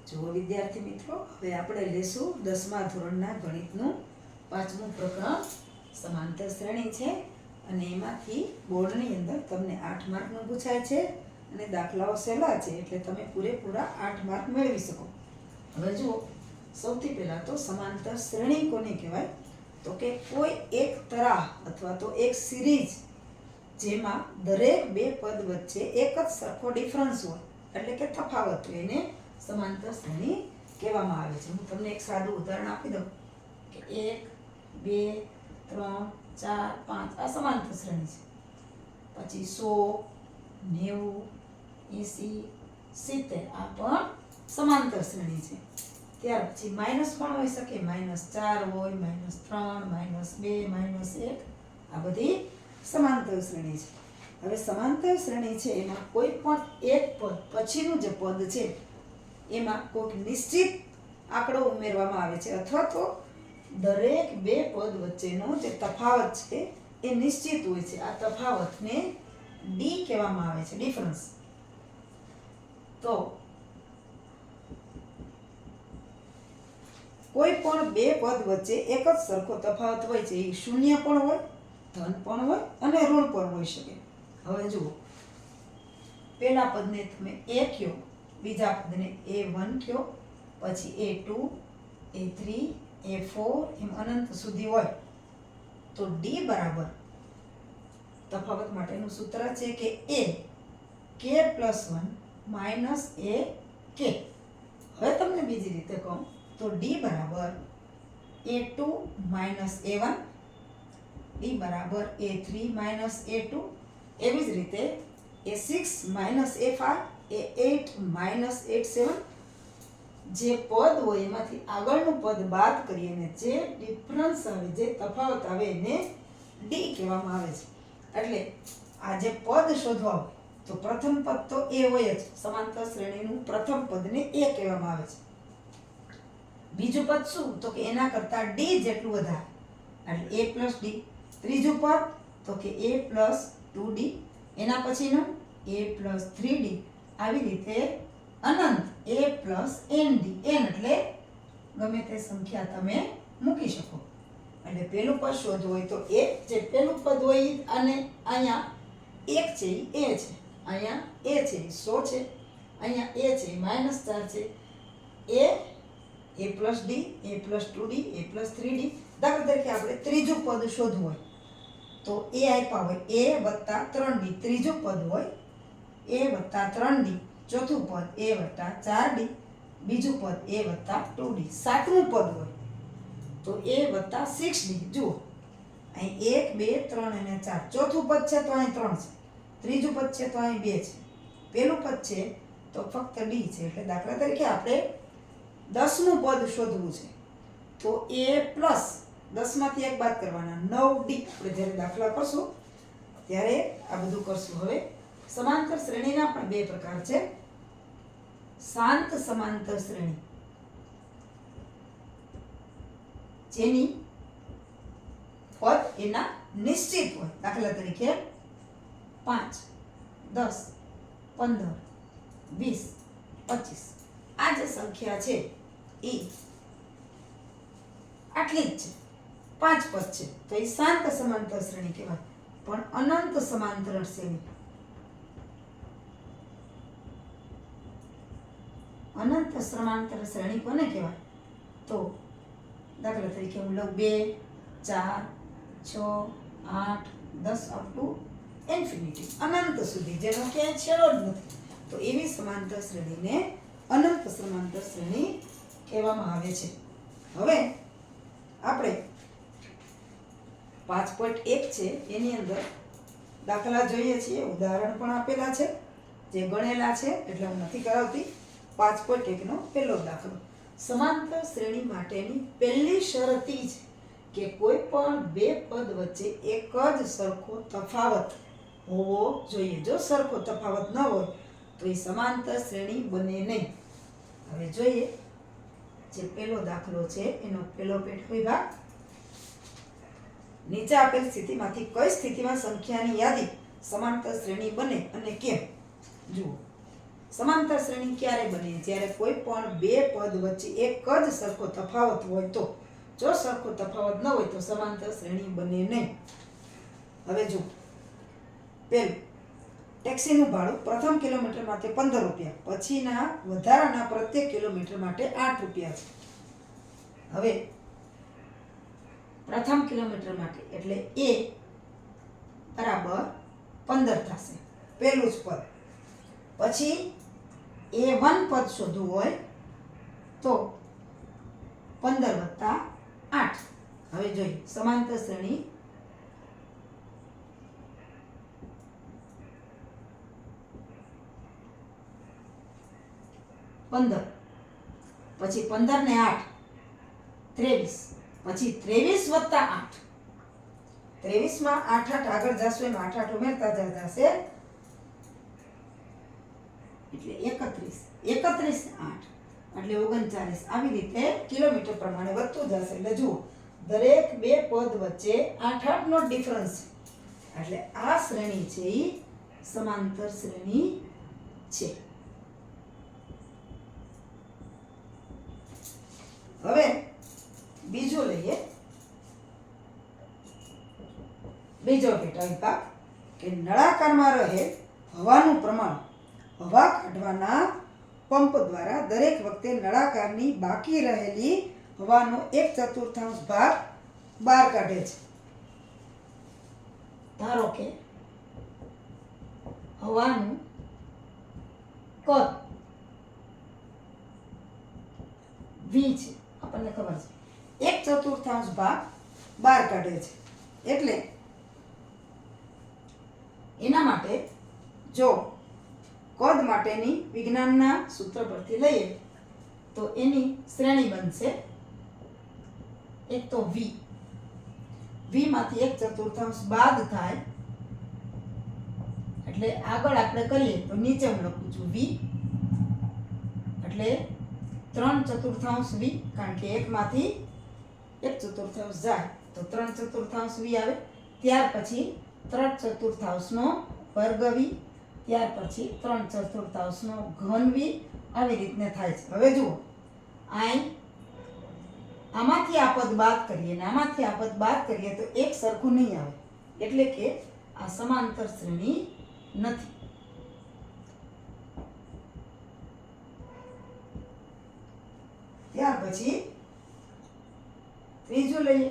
જો વિદ્યાર્થી મિત્રો, હવે આપણે લેશું 10મા ધોરણના ગણિતનું 5મું પ્રકરણ સમાંતર શ્રેણી છે અને એમાંથી બોર્ડની અંદર તમને 8 માર્કનું પૂછાય છે અને દાખલાઓ સહેલા છે એટલે તમે પૂરેપૂરા 8 માર્ક મેળવી શકો. હવે જુઓ, સૌથી પહેલાં તો સમાંતર શ્રેણી કોને કહેવાય? તો કે કોઈ એક તરાહ અથવા તો એક સિરીઝ જેમાં દરેક બે પદ વચ્ચે એક જ સરખો ડિફરન્સ હોય એટલે કે તફાવત હોય એને સમાંતર શ્રેણી કહેવામાં આવે છે. હું તમને એક સાદું ઉદાહરણ આપી દઉં કે 1 2 3 4 5 આ સમાંતર શ્રેણી છે. પછી 100 90 80 70 આ પણ સમાંતર શ્રેણી છે. ત્યાર પછી માઇનસ પણ હોઈ શકે, -4 હોય, -3 -2 -1 આ બધી સમાંતર શ્રેણી છે. હવે સમાંતર શ્રેણી છે એમાં કોઈ પણ એક પદ પછીનું જે પદ છે એમાં કોઈક નિશ્ચિત આંકડો ઉમેરવામાં આવે છે અથવા તો દરેક બે પદ વચ્ચેનો જે તફાવત છે એ નિશ્ચિત હોય છે. આ તફાવતને ડી કહેવામાં આવે છે, ડિફરન્સ. તો કોઈ પણ બે પદ વચ્ચે એક જ સરખો તફાવત હોય છે. એ શૂન્ય પણ હોય, ધન પણ હોય અને ઋણ પણ હોઈ શકે. હવે જુઓ, પહેલા પદને તમે a કયો, બીજા પદને a1 કયો, પછી a2 a3 a4 એમ અનંત સુધી હોય તો d બરાબર તફાવત માટેનું સૂત્ર છે કે a k + 1 - a k. હવે તમને બીજી રીતે કહું તો d બરાબર a2 - a1, d બરાબર a3 - a2. એવી જ રીતે a6 - a5, a8 - a7. જે પદ હોય એમાંથી આગળનું પદ બાદ કરીએ અને જે ડિફરન્સ આવે, જે તફાવત આવે એને ડી કહેવામાં આવે છે. એટલે આ જે પદ શોધવા હોય તો પ્રથમ પદ તો એ હોય જ. સમાંતર શ્રેણીનું પ્રથમ પદને એ કહેવામાં આવે છે. બીજું પદ શું? તો કે એના કરતા ડી જેટલું વધારે એટલે a + d. ત્રીજું પદ તો કે a + 2d. એના પછીનું a + 3d. આવી રીતે અનંત a + nd. n એટલે ગમે તે સંખ્યા તમે મૂકી શકો. એટલે પહેલું પદ શોધવું હોય તો એ જે પહેલું પદ હોય અને અહીંયા 1 છે એ a છે, અહીંયા a છે 100 છે, અહીંયા a છે -4 છે. a + d, a + 2d, a + 3d. દાખલા તરીકે આપણે ત્રીજું પદ શોધવું હોય તો a આપ્યા હોય a + 3d. ત્રીજું પદ હોય a + 3d. ચોથું પદ a + 4d. બીજું પદ a + 2d. સાતમું પદ હોય તો a + 6d. જુઓ, અહીં 1 2 3 અને 4. ચોથું પદ છે તો અહીં 3 છે, ત્રીજું પદ છે તો અહીં 2 છે, પહેલું પદ છે તો ફક્ત d છે. એટલે દાખલા તરીકે આપણે 10મું પદ શોધવું છે તો a + 10 માંથી 1 બાદ કરવાના 9d. આપણે જ્યારે દાખલા કરશું ત્યારે આ બધું કરશું. હવે સમાંતર શ્રેણીના પણ બે પ્રકાર છે. શાંત સમાંતર શ્રેણી જેની પદ એના નિશ્ચિત હોય. દાખલા તરીકે 5 10 15 20 25 આ જે સંખ્યા છે એ આટલી જ છે, 5 પદ છે તો એ શાંત સમાંતર શ્રેણી કહેવાય. પણ અનંત સમાંતર શ્રેણી, અનંત સમાંતર શ્રેણી કોને કહેવાય? તો દાખલા તરીકે હું લઉં 2 4 6 8 10 અપ ટુ ઇન્ફિનિટી, અનંત સુધી, જેનો ક્યાંય છેડો જ નથી. તો એવી સમાંતર શ્રેણીને અનંત સમાંતર શ્રેણી કહેવામાં આવે છે. હવે આપણે 5.1 છે એની અંદર દાખલા જોઈએ છીએ, ઉદાહરણ પણ આપેલા છે જે ગણેલા છે એટલે હું નથી કરાવતી. 5.1 નો પહેલો દાખલો. સમાંતર શ્રેણી માટેની પહેલી શરત એ છે કે કોઈ પણ બે પદ વચ્ચે એક જ સરખો તફાવત હોવો જોઈએ. જો સરખો તફાવત ન હોય તો એ સમાંતર શ્રેણી બને નહીં. હવે જોઈએ, જે પહેલો દાખલો છે એનો પહેલો પેટ વિભાગ. નીચે આપેલ સ્થિતિમાંથી કઈ સ્થિતિમાં સંખ્યાની યાદી સમાંતર શ્રેણી બને અને કેમ? જુઓ, સમાંતર શ્રેણી ક્યારે બને? જ્યારે કોઈ પણ બે પદ વચ્ચે એક જ સરખો તફાવત હોય તો. જો સરખો તફાવત ન હોય તો સમાંતર શ્રેણી બને નહીં. હવે જો પહેલું, ટેક્સીનું ભાડું પ્રથમ કિલોમીટર માટે 15 રૂપિયા, પછીના વધારાના પ્રત્યેક કિલોમીટર માટે 8 રૂપિયા છે. હવે પ્રથમ કિલોમીટર માટે એટલે એ બરાબર 15 થશે, પહેલું જ પદ. પછી A1 પદ શોધવું હોય તો 15 વત્તા 8. હવે જોઈએ સમાંતર શ્રેણી. પંદર પછી 15 ને 8 23, પછી 23 વત્તા 8. 23 માં 8 8 આગળ જશો એમ 8 8 ઉમેરતા જશે એટલે 31 31 8 એટલે 39. આવી રીતે કિલોમીટર પ્રમાણે વધતું જશે. એટલે જુઓ દરેક બે પદ વચ્ચે 8 8 નો ડિફરન્સ છે. એટલે આ શ્રેણી છે એ સમાંતર શ્રેણી છે. હવે બીજું લઈએ, બીજો પેટા વિભાગ કે નળાકારમાં રહે હવાનું પ્રમાણ હવા કાઢવાના પંપ દ્વારા દરેક વખતે નળાકારની બાકી રહેલી હવાનો 1/4 ભાગ બહાર કાઢે છે. ધારો કે હવાનું કદ V છે, આપણને ખબર છે, 1/4 ભાગ બહાર કાઢે છે. એટલે એના માટે જો કદ માટેની વિજ્ઞાનના સૂત્ર પરથી લઈએ તો એની શ્રેણી બનશે એક તો V. V માંથી 1/4 બાદ થાય એટલે આગળ આપણે કરીએ તો નીચે હું લખું છું V એટલે 3/4 V, કારણ કે 1 માંથી 1/4 જાય તો 3/4 V આવે. ત્યાર પછી 3/4 નો વર્ગ V, ત્યાર પછી 3/4 નો ઘન V. આવી રીતને થાય છે. હવે જુઓ આમાંથી આ પદ બાદ કરીએ ને આમાંથી આ પદ બાદ કરીએ તો એક સરખું નહીં આવે, એટલે કે આ સમાંતર શ્રેણી નથી. ત્યાર પછી ત્રીજું લઈએ,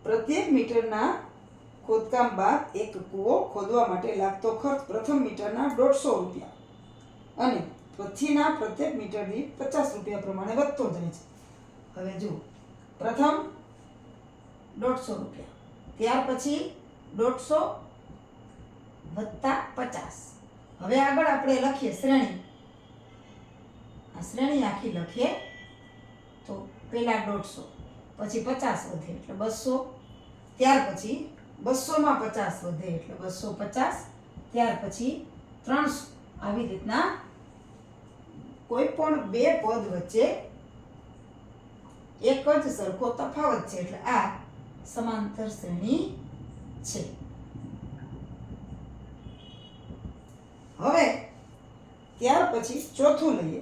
પ્રત્યેક મીટરના ખોદકામ બાદ એક કૂવો ખોદવા માટે લાગતો ખર્ચ પ્રથમ મીટરના 150 રૂપિયા અને પછીના પ્રત્યેક મીટર દીઠ 50 રૂપિયા પ્રમાણે વધતો જાય છે. હવે જુઓ પ્રથમ 150 રૂપિયા, ત્યાર પછી 150 વત્તા 50. હવે આગળ આપણે લખીએ શ્રેણી. આ શ્રેણી આખી લખીએ તો પહેલા 150, પછી 50 વધે એટલે 200, ત્યાર પછી 200 માં 50 વધે એટલે 250, ત્યાર પછી 300. આવી રીતના કોઈ પણ બે પદ વચ્ચે એક જ સરખો તફાવત છે એટલે આ સમાંતર શ્રેણી છે. હવે ત્યાર પછી ચોથું લઈએ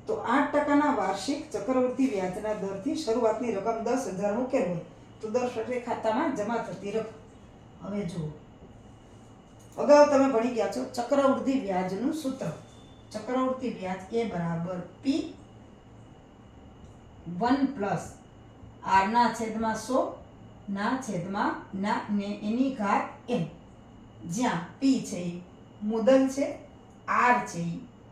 તો 8% વાર્ષિક ચક્રવૃદ્ધિ વ્યાજના દરથી શરૂઆતની રકમ 10,000 મૂકેલ હોય તો દર વર્ષે ખાતામાં જમા થતી રકમ. હવે જુઓ અગાઉ તમે ભણી ગયા છો ચક્રવૃદ્ધિ વ્યાજનું સૂત્ર. ચક્રવૃદ્ધિ વ્યાજ એ બરાબર P1 પ્લસ R ના છેદમાં 100 ના છેદમાં ના ને એની ઘાત n, જ્યાં P છે એ મુદલ છે, R છે એ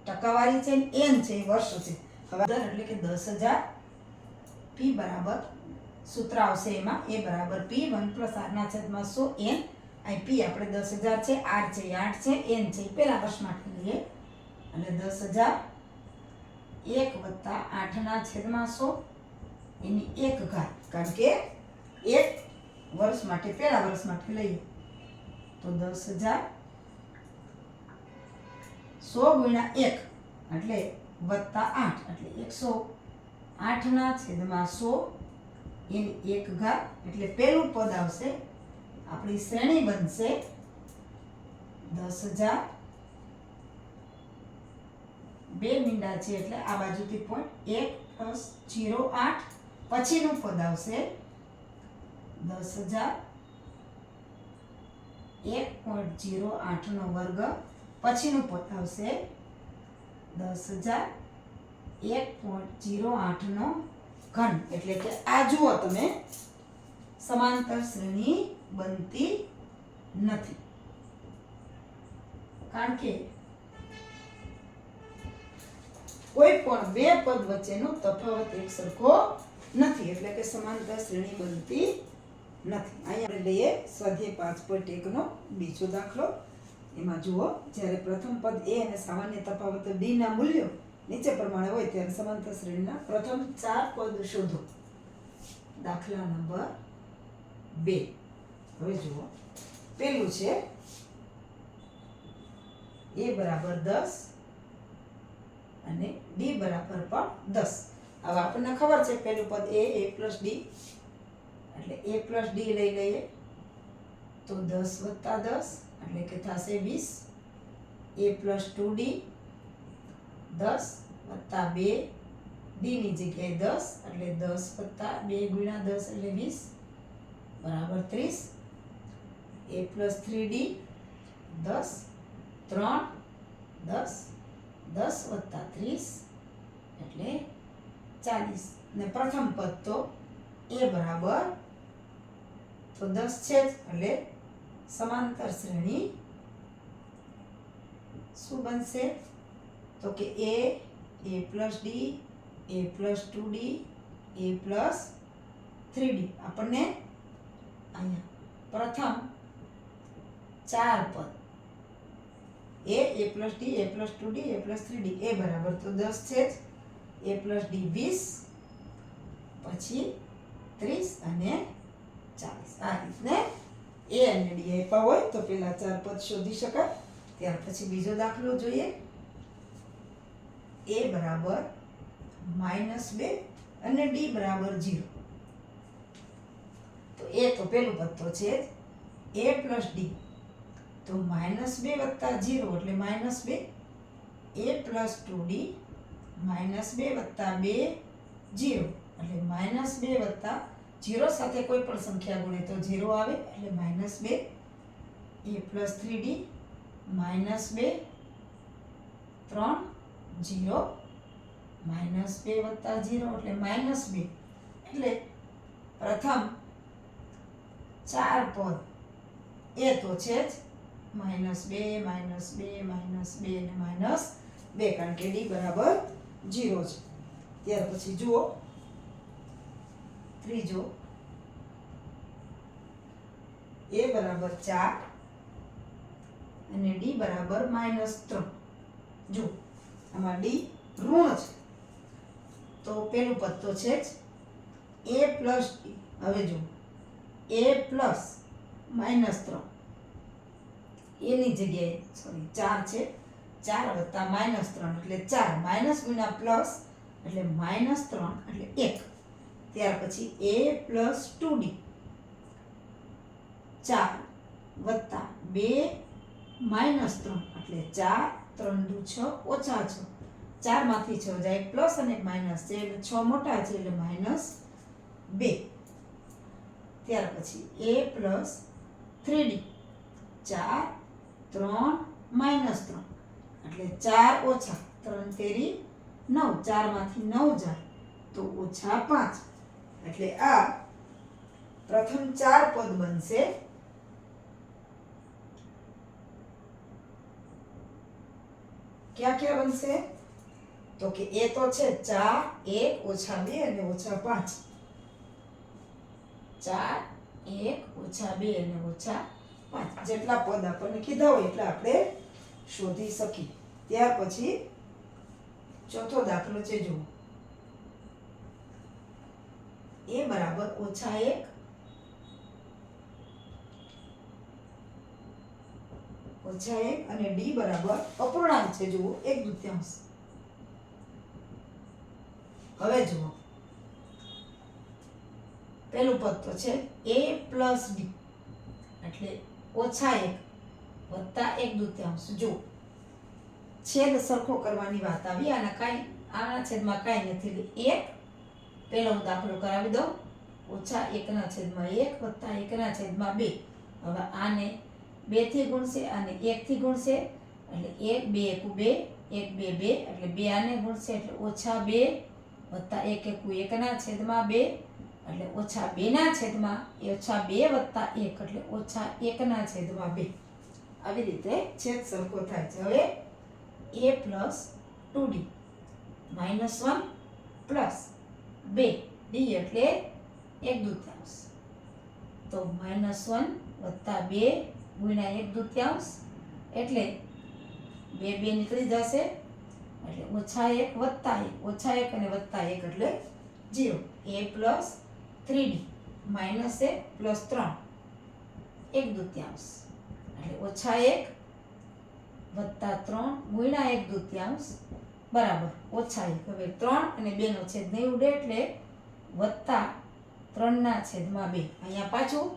ટકાવારી છે, n છે એ વર્ષ છે. હવે એટલે કે 10,000 P બરાબર સૂત્ર આવશે એમાં એ બરાબર P1 પ્લસ R ના છેદમાં 100 n. અહીં P આપણે 10,000 છે, R છે 8 છે, n છે પેલા વર્ષ માટે લઈએ એટલે 10,000 1 વત્તા 8 ના છેદમાં 100 એની 1 ઘાત, કારણ કે 1 વર્ષ માટે પેલા વર્ષ માટે લઈએ તો 10,000 100 ગુણ્યા 1 એટલે વત્તા 8 એટલે 108 ના છેદમાં 100 એની 1 ઘાત. એટલે પેલું પદ આવશે આપણી શ્રેણી બનશે 10,000 બે મીંડા છે એટલે આ બાજુથી પોઈન્ટ 1 + 0 8 પછીનું પદ આવશે 10,000 1.08 નો વર્ગ પછીનું પદ આવશે 10,000 1.08 નો ઘન એટલે કે આ જુઓ તમે સમાંતર શ્રેણી બનતી નથી કારણ કે કોઈ પણ બે પદ વચ્ચેનો તફાવત એક સરખો નથી એટલે કે સમાંતર શ્રેણી બનતી નથી. અહીંયા આપણે લઈએ સ્વાધ્યાય 5.1 નો બીજો દાખલો. એમાં જુઓ જ્યારે પ્રથમ પદ a અને સામાન્ય તફાવત b ના મૂલ્યો નીચે પ્રમાણે હોય ત્યારે સમાંતર શ્રેણીના પ્રથમ 4 પદ શોધો. દાખલા નંબર 2. હવે જુઓ પેલું છે a બરાબર 10 અને d બરાબર પણ 10. હવે આપણને ખબર છે પેલું પદ a + d એટલે a + d લઈ લઈએ તો 10 + 10 એટલે કે થશે 20. a + 2d 10 + 2 d ની જગ્યાએ 10 એટલે 10 + 2 × 10 એટલે 20 બરાબર 30. a + 3d 10 3 10 10 + 30 એટલે 40 ને પ્રથમ પદ તો a બરાબર તો 10 છે જ એટલે સમાંતર શ્રેણી શું બનશે તો કે a + d a + 2d a + 3d આપણને અહીંયા પ્રથમ 4 પદ a + d a + 2d a + 3d a બરાબર તો 10 છે જ a + d 20 પછી 30 અને 40 આ રીતને a અને d આપ્યા હોય તો પેલા 4 પદ શોધી શકાય. ત્યાર પછી બીજો દાખલો જોઈએ. a બરાબર -2 અને d બરાબર 0. તો a તો પેલું પદ તો છે જ a + d તો -2 + 0 એટલે -2 a + 2d -2 + 2 0 એટલે -2 + 0 સાથે કોઈ પણ સંખ્યા ગુણે તો 0 આવે એટલે -2 a + 3d -2 3 0 -2 + 0 એટલે -2 એટલે પ્રથમ 4 પદ એ તો છે જ -2 -2 અને -2 કારણ કે d બરાબર 0 છે. ત્યાર પછી જુઓ ત્રીજો a બરાબર 4 અને d બરાબર -3. જો આમાં d ઋણ છે તો પેલું પદ તો છે જ a + d. હવે જો a + -3 એની જગ્યાએ સોરી 4 છે 4 + -3 એટલે 4 માઇનસ ગુણ્યા પ્લસ એટલે -3 એટલે 1. ત્યાર પછી a + 2d 4 + 2 -3 એટલે 4 3 દુ 6 ઓછા 6 4 માંથી 6 જાય પ્લસ અને માઇનસ છે એટલે 6 મોટા છે એટલે -2. ત્યાર પછી a + 3d 4 3 -3 એટલે 4 ઓછા 3 તેરી 9 4 માંથી 9 જાય તો -5 એટલે આ પ્રથમ 4 પદ બનશે. ક્યાં ક્યાં બનશે તો કે એ તો છે 4 1 -2 અને -5 4 1 -2 અને -5 જેટલા પદ આપણને કીધા હોય એટલા આપણે શોધી શકીએ. ત્યાર પછી ચોથો દાખલો છે જુઓ a બરાબર -1 અને d બરાબર અપૂર્ણાંક છે જુઓ 1/2. હવે જુઓ પેલું પદ તો છે a + d એટલે -1 વત્તા 1/2. જો છેદ સરખો કરવાની વાત આવી, આના છેદમાં કાંઈ નથી, એટલે 1 પહેલો હું દાખલો કરાવી દઉં, ઓછા 1/1 વત્તા 1/2. હવે આને 2 થી ગુણશે, આને 1 થી ગુણશે, એટલે 1 2 1 2 1 2 2, એટલે 2 આને ગુણશે, એટલે ઓછા 2 વત્તા 1 1 એટલે ઓછા 2/2, ઓછા 2 વત્તા 1 એટલે ઓછા 1/2. આવી રીતે છેદ સરખો થાય છે. હવે a plus 2d -1 plus 2d એટલે 1/2, તો -1 વત્તા 2 ગુણ્યા 1/2 એટલે 2 2 નીકળી જશે, એટલે ઓછા 1 વત્તા 1, ઓછા 1 અને વત્તા 1 એટલે 0. a પ્લસ 3d -1 પ્લસ 3 1/2 એટલે ઓછા 1 વત્તા 3 ગુણ્યા 1/2 બરાબર ઓછા 1. હવે 3 અને 2 નો છેદ નહીં ઉડે, એટલે વત્તા 3/2. અહીંયા પાછું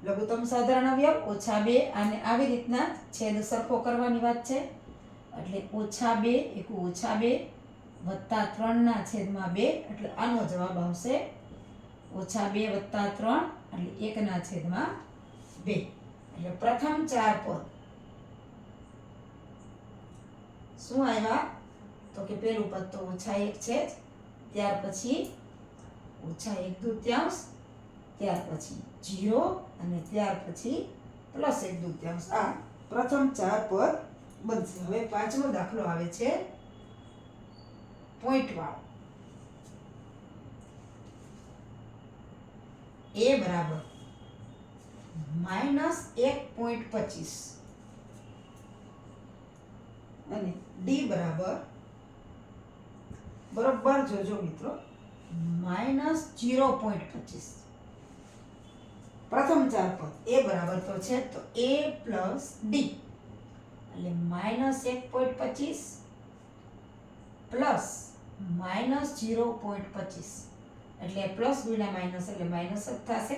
લઘુત્તમ સાધારણ અવયવ ઓછા 2, અને આવી રીતના છેદ સરખો કરવાની વાત છે, એટલે ઓછા 2 = ઓછા 2 વત્તા 3/2, એટલે આનો જવાબ આવશે ઓછા 2 વત્તા 3 એટલે 1/2. એટલે પ્રથમ 4 પદ શું આવ્યા, તો કે પેલું પદ તો ઓછા 1 છે જ, ત્યાર પછી ઓછા 1/2, ત્યાર પછી 0 અને ત્યાર પછી પ્લસ 1/2. આ પ્રથમ 4 પદ બનશે. હવે પાંચમો દાખલો આવે છે પોઈન્ટ વાળો. a બરાબર -1.25 અને d બરાબર જોજો મિત્રો -0.25. પ્રથમ 4 પદ a બરાબર તો છે, તો a પ્લસ d એટલે -1.25 પ્લસ -0.25, એટલે પ્લસ ગુણ્યા માઇનસ એટલે માઇનસ જ થશે.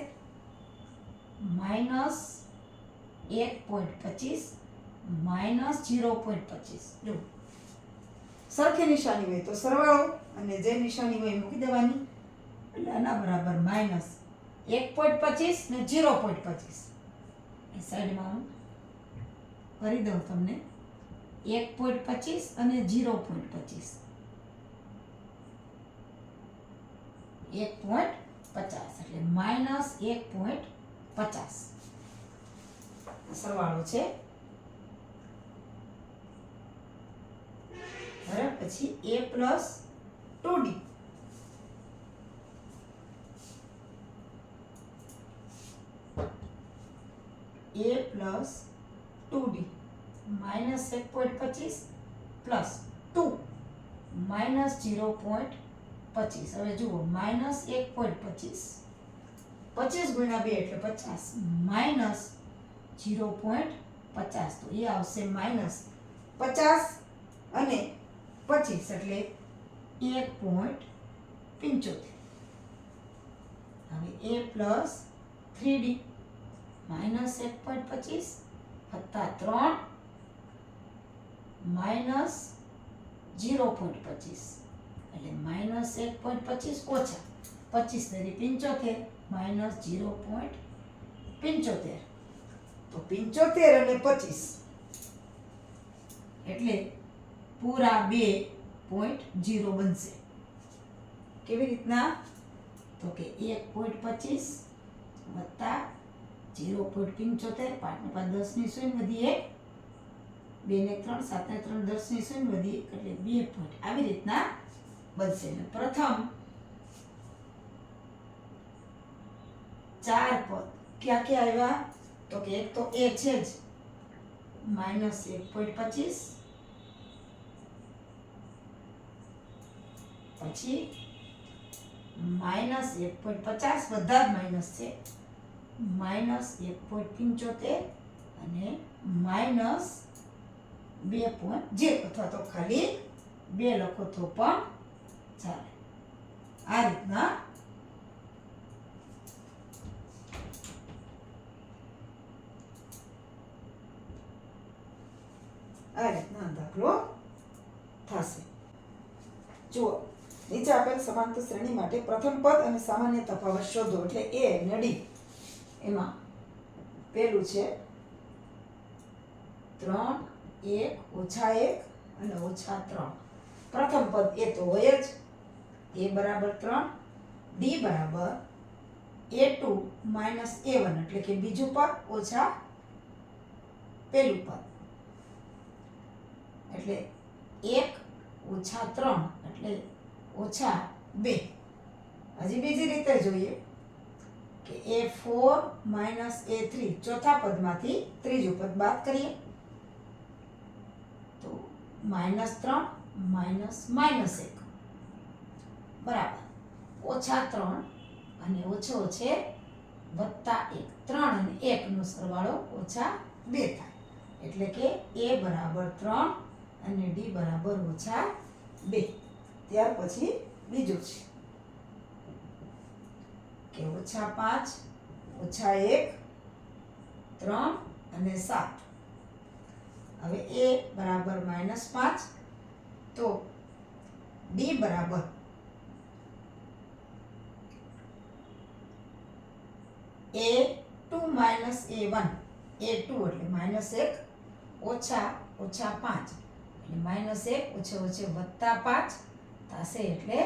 -1.25 -0.25. જો સરખી નિશાની હોય તો સરવાળો, અને જે નિશાની હોય મૂકી દેવાની, એટલે આના બરાબર -1.25 ને 0.25. એ સાઈડમાં હું કરી દઉં તમને, 1.25 અને 0.25, 1.50 એટલે -1.50 સરવાળો છે. બરાબર, પછી a plus 2d plus 2d -1.25 plus 2 -0.25. હવે જુઓ -1.25, 25 ગુણ્યા 2 એટલે 50, -0.50, તો એ આવશે -50 અને 25 એટલે 1.75. હવે a પ્લસ 3d -1.25 વત્તા 3 -0.25 એટલે -1.25 ઓછા 25 -0.75, તો 75 અને 25 એટલે પૂરા 2.0 બનશે. કેવી રીતના, તો કે 1.25 વત્તા 0.75, 5 ને 5 10 ની શૂન્ય વધી 1, 2 ને 3 7 ને 3 10 ની શૂન્ય વધી 1 એટલે 2 પોઈન્ટ. આવી રીતના બનશે. પ્રથમ 4 પદ ક્યાં ક્યાં આવ્યા, તો કે એક તો a છે જ -1.25, પછી -1.50, બધા જ માઇનસ છે, -1.75 અને -2.0, અથવા તો ખાલી 2 લખો તો પણ ચાલે. આ રીતના આ રીતના દાખલો થશે. જુઓ, નીચે આપેલ સમાંતર શ્રેણી માટે પ્રથમ પદ અને સામાન્ય તફાવત શોધો. એટલે એ અને ડી. એમાં પેલું છે 3, 1, -1 અને -3. પ્રથમ પદ એ તો હોય જ, a બરાબર 3, d બરાબર a2 - a1 એટલે કે બીજું પદ ઓછા પેલું પદ. એટલે 1 - 3 એટલે -2. હજી બીજી રીતે જોઈએ કે a4 - a3 ચોથા પદમાંથી ત્રીજું પદ બાદ કરીએ તો -3 - -1 બરાબર -3 અને ઓછે ઓછે +1. 3 અને 1 નો સરવાળો -2 થાય. એટલે કે a બરાબર 3 અને d બરાબર -2. ત્યાર પછી બીજું છે કે -5 -1 3 અને 7. હવે a બરાબર -5 તો d બરાબર a2 - a1 a2 એટલે -1 ઓછા 5 એટલે -1 ઓછે ઓછે +5 થશે એટલે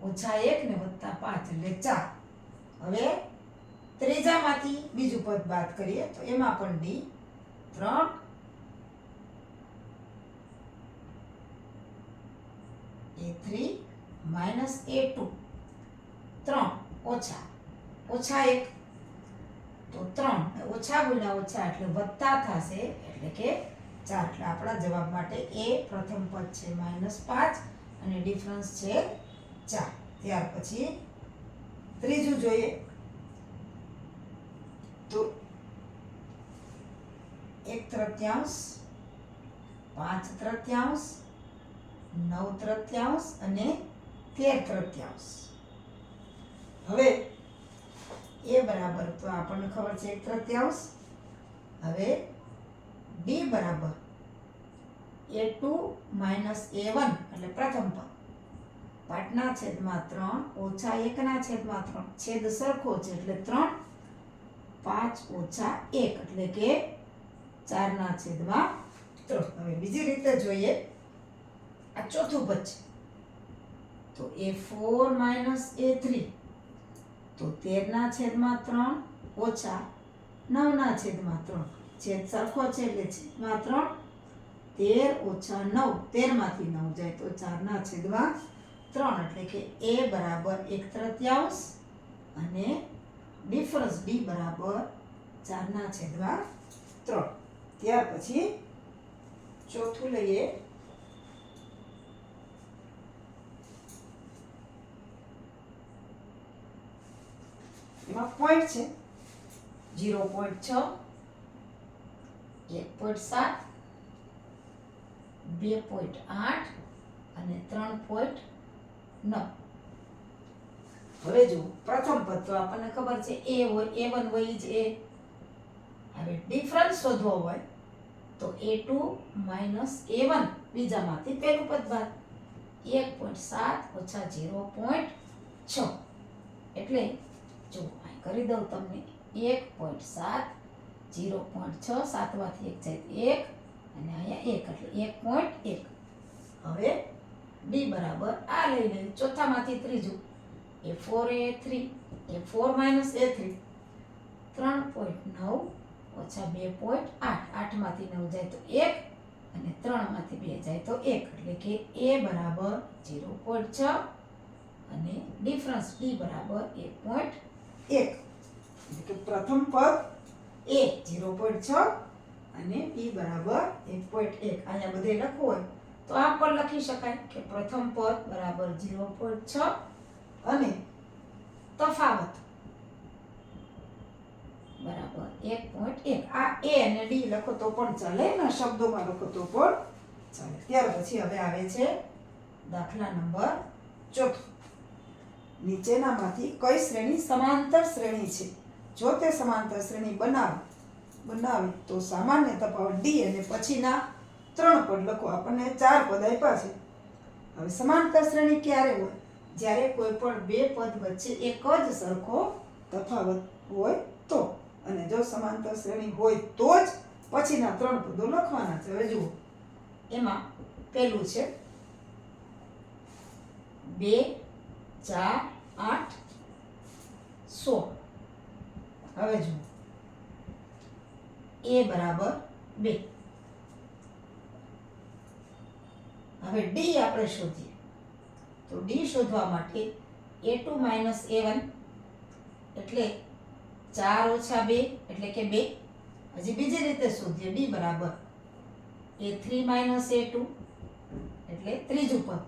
-1 ને +5 એટલે 4. હવે ત્રીજામાંથી બીજું પદ બાદ કરીએ તો એમાં પણ d 3 a3 - a2 3 ઓછા 1 તો 3 ઓછા ગુણ્યા ઓછા એટલે વત્તા થશે એટલે કે 4. એટલે આપણા જવાબ માટે a પ્રથમ પદ છે -5 અને ડિફરન્સ છે 4. ત્યાર પછી ત્રીજું જોઈએ તો 1/3 5/3 9/3 અને 13/3. હવે a બરાબર તો આપણને ખબર છે 1/3. હવે d બરાબર a2 - a1 એટલે પ્રથમ પદ 5/3 ઓછા 1/3 છેદ સરખો છે એટલે 3 5 - 1 એટલે કે 4/3. હવે બીજી રીતે જોઈએ આ ચોથું પદ છે તો a4 - a3 તો 13/3 ઓછા 9/3 છેદ સરખો છે એટલે છેદમાં 3 13 - 9 13 માંથી 9 જાય તો 4/3 એટલે કે a બરાબર 1/3 અને ડિફરન્સ d બરાબર 4/3. ત્યાર પછી ચોથું લઈએ એમાં પોઈન્ટ છે 0.6 1.7 2.8 અને 3.9. હવે જો પ્રથમ પદ તો આપણને ખબર છે a હોય a1 હોય જ a. હવે ડિફરન્સ શોધવો હોય તો a2 - a1 બીજામાંથી પહેલું પદ બાદ 1.7 ઓછા 0.6 એટલે જો અહીં કરી દઉં તમને 1.7 0.6 7માંથી 1 જાય 1 અને અહીંયા 1 એટલે 1.1. હવે d બરાબર આ લઈ લઈએ ચોથામાંથી ત્રીજું a4 a3 a4 - a3 3.9 ઓછા 2.8 8માંથી 9 જાય તો 1 અને 3માંથી 2 જાય તો 1 એટલે કે a બરાબર 0.6 અને ડિફરન્સ d બરાબર 1.1 એટલે કે પ્રથમ પદ a 0.6 અને d બરાબર 1.1. અહીંયા બધે લખવું હોય તો આમ પણ લખી શકાય કે પ્રથમ પદ બરાબર 0.6 અને તફાવત બરાબર 1.1. આ a અને d લખો તો પણ ચાલે ને શબ્દોમાં લખો તો પણ ચાલે. ત્યાર પછી હવે આવે છે દાખલા નંબર 4. નીચેનામાંથી કઈ શ્રેણી સમાંતર શ્રેણી છે? જો તે સમાંતર શ્રેણી બનાવી તો સામાન્ય તફાવત d અને પછીના 3 પદ લખો. આપણને 4 પદ આપ્યા છે. હવે સમાંતર શ્રેણી ક્યારે હોય? જ્યારે કોઈ પણ બે પદ વચ્ચે એક જ સરખો તફાવત હોય તો. અને જો સમાંતર શ્રેણી હોય તો જ પછીના 3 પદો લખવાના છે. હવે જુઓ, એમાં પહેલું છે 2 4 8 16. હવે જુઓ, a બરાબર 2. હવે d આપણે શોધીએ. તો d શોધવા માટે a2 - a1 એટલે 4 - 2 એટલે કે 2. હજી બીજી રીતે શોધીએ. d બરાબર a3 - a2 એટલે ત્રીજું પદ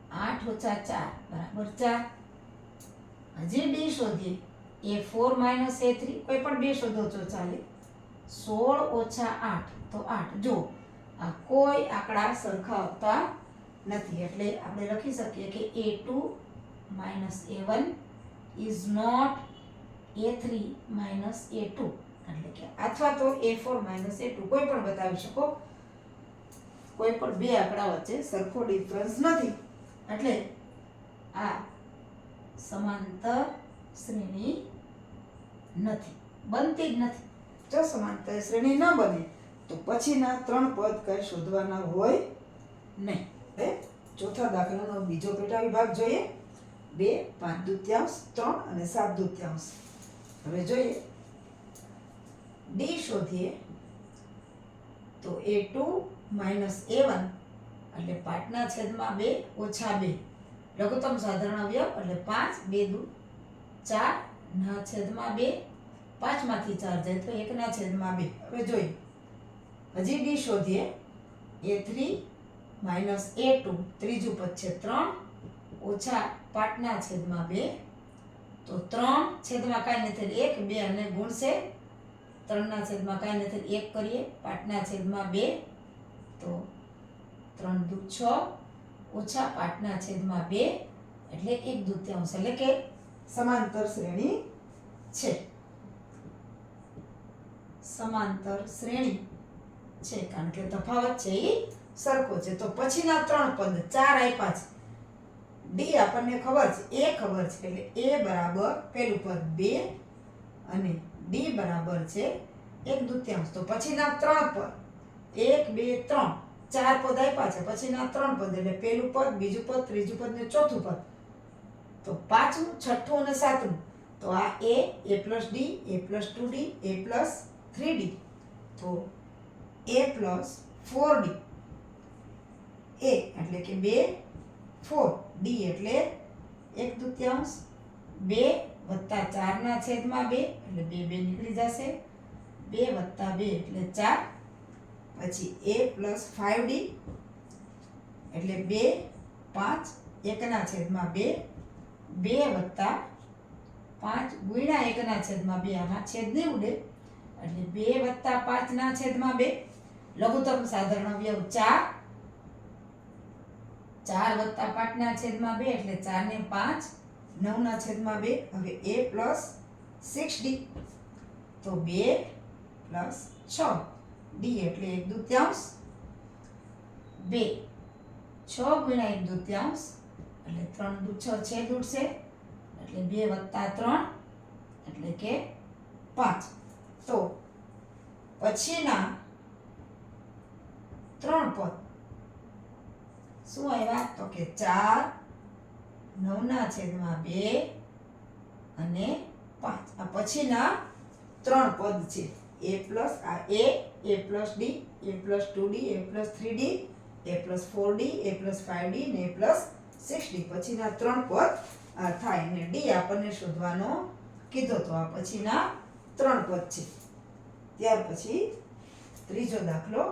8 - 4 બરાબર 4. હજી d શોધીએ. a4 - a3 કોઈ પણ બે શોધો તો ચાલે. 16 - 8 તો 8. જો આ કોઈ આંકડા સરખા આવતા નથી એટલે આપણે લખી શકીએ કે a2 - a1 is not a3 - a2 એટલે કે અથવા તો a4 - a2 કોઈ પણ બતાવી શકો. કોઈ પણ બે આંકડા વચ્ચે સરખો ડિફરન્સ નથી એટલે આ સમાંતર શ્રેણી નથી, બનતી જ નથી. જો સમાંતર શ્રેણી ન બને તો પછીના 3 પદ કઈ શોધવાના હોય નહીં. હવે ચોથા દાખલાનો બીજો પેટા વિભાગ જોઈએ. 2 5/2 3 અને 7/2. હવે જોઈએ, d શોધીએ. તો a2 - a1 એટલે 5 - 2 ઓછા 2 લઘુત્તમ સાધારણ અવયવ એટલે 5 2 દુ 4 ના છેદમાં 2. 5 માંથી 4 જાય તો 1 ના છેદમાં 2. હવે જોઈએ, હજી d શોધીએ. a3 - a2 ત્રીજું પદ છે 3 ઓછા 5 ના છેદમાં 2 તો 3 છેદમાં કાંઈ નથી 1 2 અને ગુણશે. 3 ના છેદમાં કાંઈ નથી 1 કરીએ. 5 ના છેદમાં 2 તો 3 દુ 6 ઓછા 5 ના છેદમાં 2 એટલે 1/2 એટલે કે સમાંતર શ્રેણી છે. સમાંતર શ્રેણી છે કારણ કે તફાવત છે એ સરખો છે. તો પછીના 3 પદ 4 આપ્યા છે. d આપણને ખબર છે, a ખબર છે એટલે a બરાબર પેલું પદ 2 અને d બરાબર છે 1/2. તો પછીના 3 પદ 1 2 3 4 પદ આપ્યા છે. પછીના 3 પદ એટલે પેલું પદ, બીજું પદ, ત્રીજું પદ ને ચોથું પદ. તો 5મું 6ઠું અને 7મું. તો આ a plus d a plus 2d a plus 3d તો a plus 4d. a એટલે કે 2 4 d એટલે 1/2 2 વત્તા 4 ના છેદમાં 2 એટલે 2 2 નીકળી જશે. 2 વત્તા 2 એટલે 4. પછી a plus 5d એટલે 2 5 1 ના છેદમાં 2 2 વત્તા 5 ગુણ્યા 1 ના છેદમાં 2 આમાં છેદ નહીં ઉડે એટલે 2 વત્તા 5 ના છેદમાં 2 લઘુત્તમ સાધારણ અવયવ 4 4 વત્તા 5 ના છેદમાં 2 એટલે 4 ને 5 9 ના છેદમાં 2. હવે a plus 6d તો 2 plus 6 d એટલે 1/2 2 6 ગુણ્યા 1/2 એટલે 3 દુ 6 છેદ ઉડશે એટલે 2 વત્તા 3 એટલે કે 5. તો પછીના 3 પદ શું આવ્યા? તો કે 4 9 ના છેદમાં 2 અને 5. આ પછીના 3 પદ છે. a plus આ a plus d a plus 2d a plus 3d a plus 4d a plus 5d ને a plus 6d પછીના 3 પદ થાય ને d આપણને શોધવાનો કીધો. તો આ પછીના 3 પદ છે. ત્યાર પછી ત્રીજો દાખલો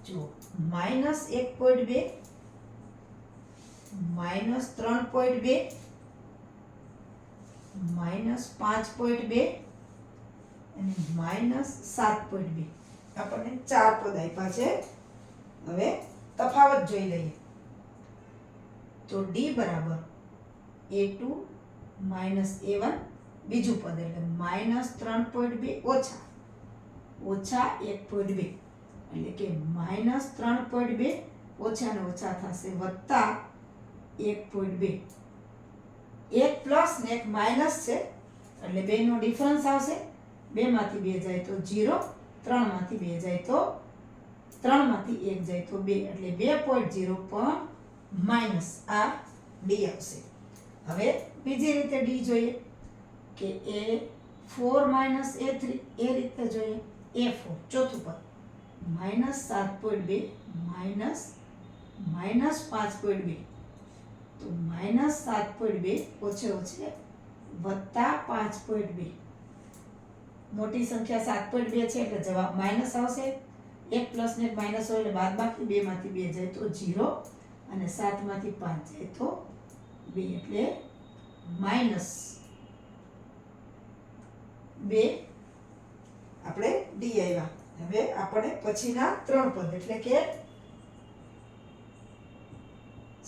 જુઓ. -1.2 -3.2 -5.2 અને -7.2 આપણને 4 પદ આપ્યા છે. હવે તફાવત જોઈ લઈએ. તો d બરાબર a2 - a1 બીજું પદ એટલે -3.2 ઓછા ઓછા 1.2 એટલે કે માઇનસ 3.2 ઓછા ને ઓછા થશે વત્તા 1.2 એક પ્લસ ને એક માઇનસ છે એટલે બેનો ડિફરન્સ આવશે 2 માંથી 2 જાય તો 0 3 માંથી 2 જાય તો 3 માંથી 1 જાય તો 2 એટલે 2.0 પણ માઇનસ આ ડી આવશે. હવે બીજી રીતે ડી જોઈએ કે A4 માઇનસ A3 એ રીતે જોઈએ. A4 ચોથું પદ માઇનસ 7.2 માઇનસ 5.2 તો માઇનસ 7.2 ઓછે ઓછે વત્તા 5.2 મોટી સંખ્યા 7.2 છે એટલે જવાબ માઇનસ આવશે. એક પ્લસ ને એક માઇનસ હોય એટલે બાદબાકી 2 માંથી 2 જાય તો 0 અને 7 માંથી 5 જાય તો 2 એટલે માઇનસ 2 આપણે ડી આવ્યા. હવે આપણે પછીના 3 પદ એટલે કે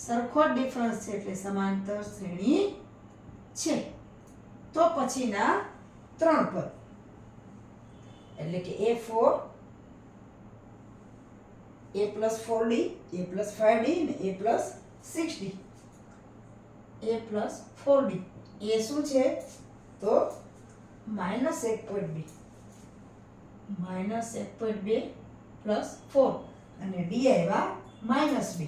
સરખો ડિફરન્સ છે એટલે સમાંતર શ્રેણી છે તો પછીના 3 પદ એટલે કે A4 A plus 4D A plus 5D અને A plus 6D A plus 4D એ શું છે તો માઇનસ 1.2 પ્લસ 4 અને ડી આવ્યા માઇનસ 2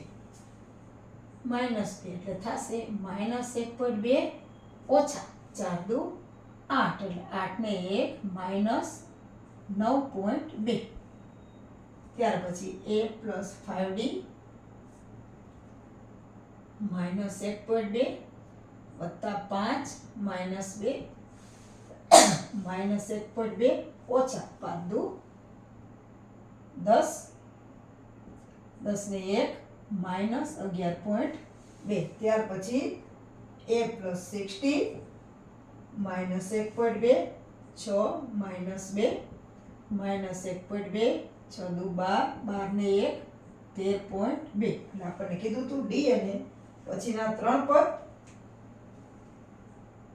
એટલે થશે માઇનસ 1.2 ઓછા 4 દુ 8 એટલે 8 ને 1 માઇનસ 9.2 ત્યાર પછી A plus 5D માઇનસ 1.2 વત્તા 5 માઇનસ 2 માઇનસ 1.2 ઓછા 5 દુ 10 10 ને 1 માઇનસ 11.2 ત્યાર પછી A plus 60 minus 1.2 6 minus 2 minus 1.2 6 દુ 12 12 ને 1 13.2 એટલે આપણને કીધું હતું ડી અને પછીના 3 પદ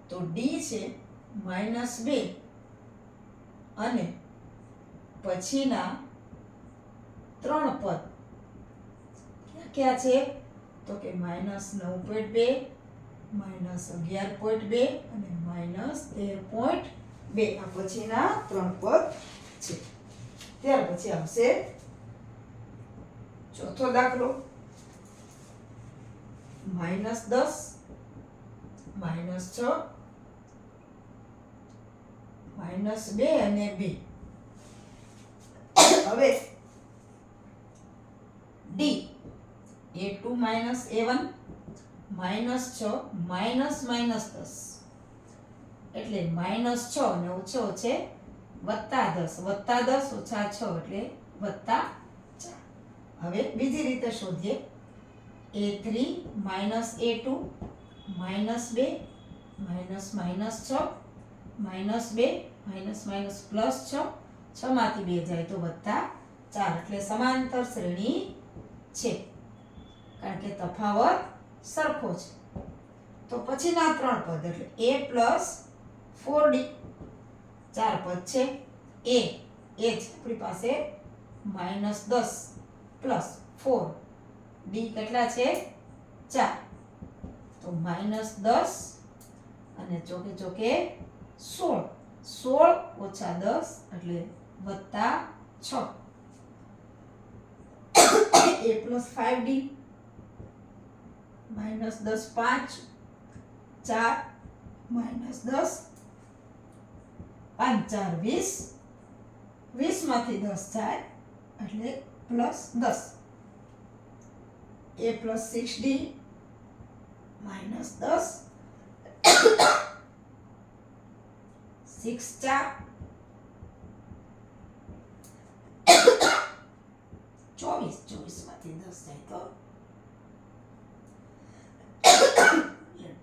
તો ડી છે માઇનસ 2 અને પછીના 3 પદ ક્યાં છે તો કે માઇનસ 9.2 માઇનસ 11.2 અને માઇનસ 13.2 આ પછીના 3 પદ છે. ત્યાર પછી આવશે ચોથો દાખલો માઇનસ 10 માઇનસ 6 માઇનસ 2 અને 2 હવે D A2 minus A1 minus 6 minus 10 એટલે માઇનસ 6 અને ઓછે ઓછે વત્તા 10 ઓછા 6 એટલે વત્તા 4. હવે બીજી રીતે શોધીએ A3 minus A2 minus 2 minus 6 minus 2 minus plus 6 6 માંથી 2 જાય તો વત્તા 4 એટલે સમાંતર શ્રેણી છે કારણ કે તફાવત સરખો છે. તો પછીના 3 પદ એટલે A plus 4D 4 પદ છે A છે આપણી પાસે માઇનસ 10 પ્લસ 4 D કેટલા છે 4 તો માઇનસ 10 અને ચોકે 16 ઓછા 10 એટલે વત્તા 6 A plus 5D minus 10 5 4 minus 10 5 4 20 20 માંથી 10 જાય એટલે plus 10 A plus 6D minus 10 6 4 24 માંથી 10 જાય તો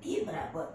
ડી બરાબર